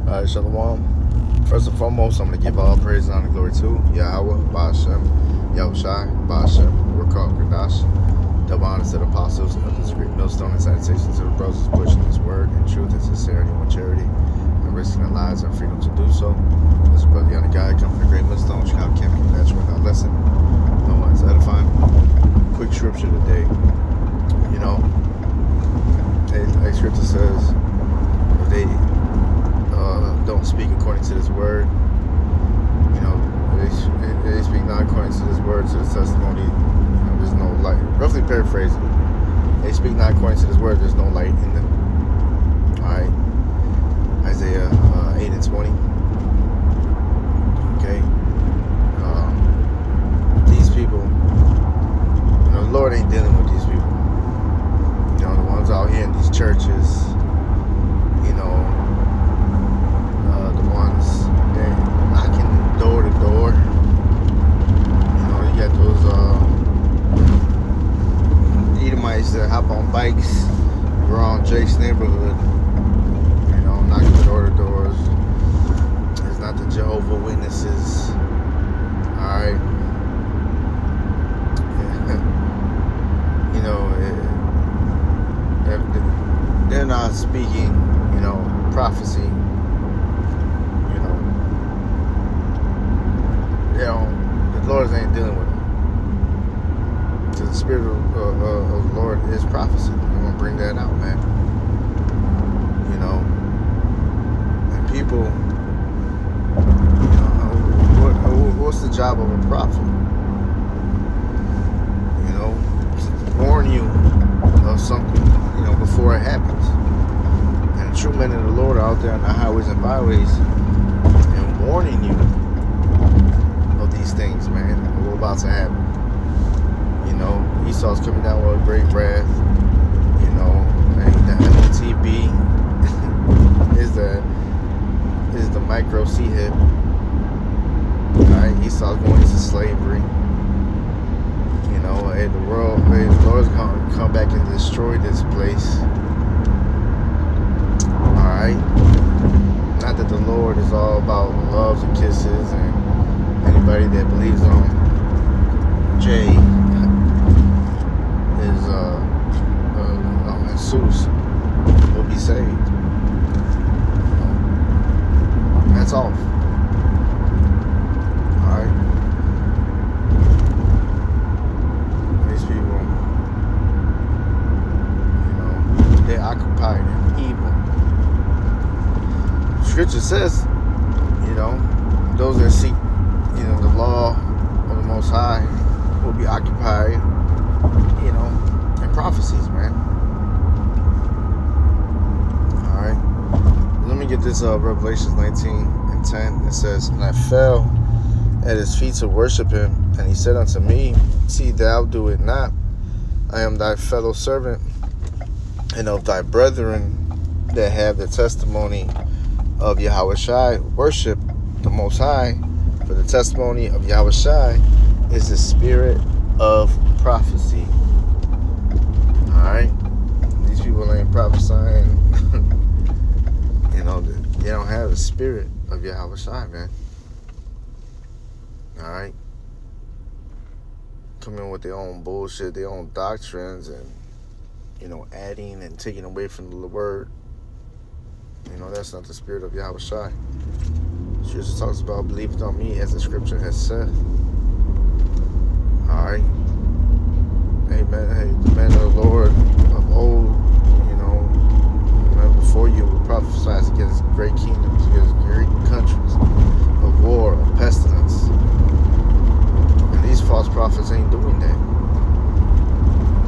Shalom. First and foremost, I'm going to give all praise and honor and glory to Yahweh, Ba'ashem, Yahushai, Ba'ashem, Rakal, Kadash. Double honors to the apostles of this great millstone and salutations to the brothers pushing his word in truth and sincerity and with charity and risking their lives and freedom to do so. This is Brother Yana Guy coming from the great millstone, Chicago camping natural without lesson. No one's edifying. Quick scripture today. You know, like scripture says, if they don't speak according to this word, you know, they speak not according to this word, to this testimony, there's no light. Roughly paraphrasing, they speak not according to this word, there's no light in them. Alright, Isaiah 8 and 20. Okay, these people, you know, the Lord ain't dealing with these people. You know, the ones out here in these churches, you know, the ones that knocking door to door. You know, you got those Edomites that hop on bikes around Jake's neighborhood. You know, knocking door to doors. It's not the Jehovah Witnesses. Alright. You know, they're not speaking, you know, prophecy. The Lord ain't dealing with them. So the spirit of the Lord is prophecy. I'm gonna bring that out, man. You know, and people, you know, what's the job of a prophet? You know, to warn you of something, you know, before it happens. And the true men of the Lord are out there on the highways and byways and warning you these things, man, what about to happen. You know, Esau's coming down with a great wrath. You know, and the MTB is the micro C hip. Alright, Esau's going into slavery. You know, and the Lord's gonna come back and destroy this place. Alright. Not that the Lord is all about loves and kisses and anybody that believes on J is Jesus will be saved. That's all. Alright. These people, you know, they're occupied in evil. Scripture says, you know, those that seek, you know, the law of the Most High will be occupied, you know, in prophecies, man. Alright. Let me get this Revelations 19 and 10. It says, "And I fell at his feet to worship him, and he said unto me, See thou do it not. I am thy fellow servant, and of thy brethren that have the testimony of Yahushai. Worship the Most High. For the testimony of Yahushai is the spirit of prophecy." Alright? These people ain't prophesying. You know, they don't have the spirit of Yahushai, man. Alright? Come in with their own bullshit, their own doctrines, and, you know, adding and taking away from the word. You know, that's not the spirit of Yahushai. Scripture talks about believing on me as the scripture has said. Alright. Amen. Hey, the men of the Lord of old, you know, before you were prophesied against great kingdoms, against great countries, of war, of pestilence. And these false prophets ain't doing that.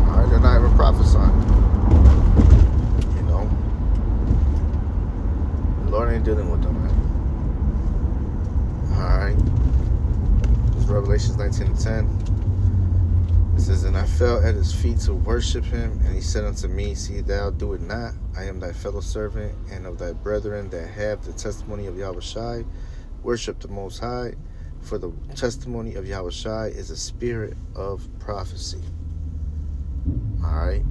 Alright, they're not even prophesying. You know. The Lord ain't dealing with them, man. Alright. This is Revelations 19 and 10. It says, "And I fell at his feet to worship him, and he said unto me, See thou do it not. I am thy fellow servant, and of thy brethren that have the testimony of Yahushai. Worship the Most High. For the testimony of Yahushai is a spirit of prophecy." Alright.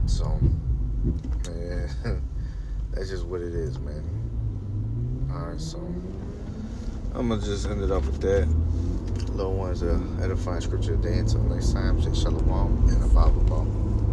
So, man, that's just what it is, man. man. So I'm gonna just end it up with that. Little ones, edifying scripture a day. Until next time, say shalom and a Bible.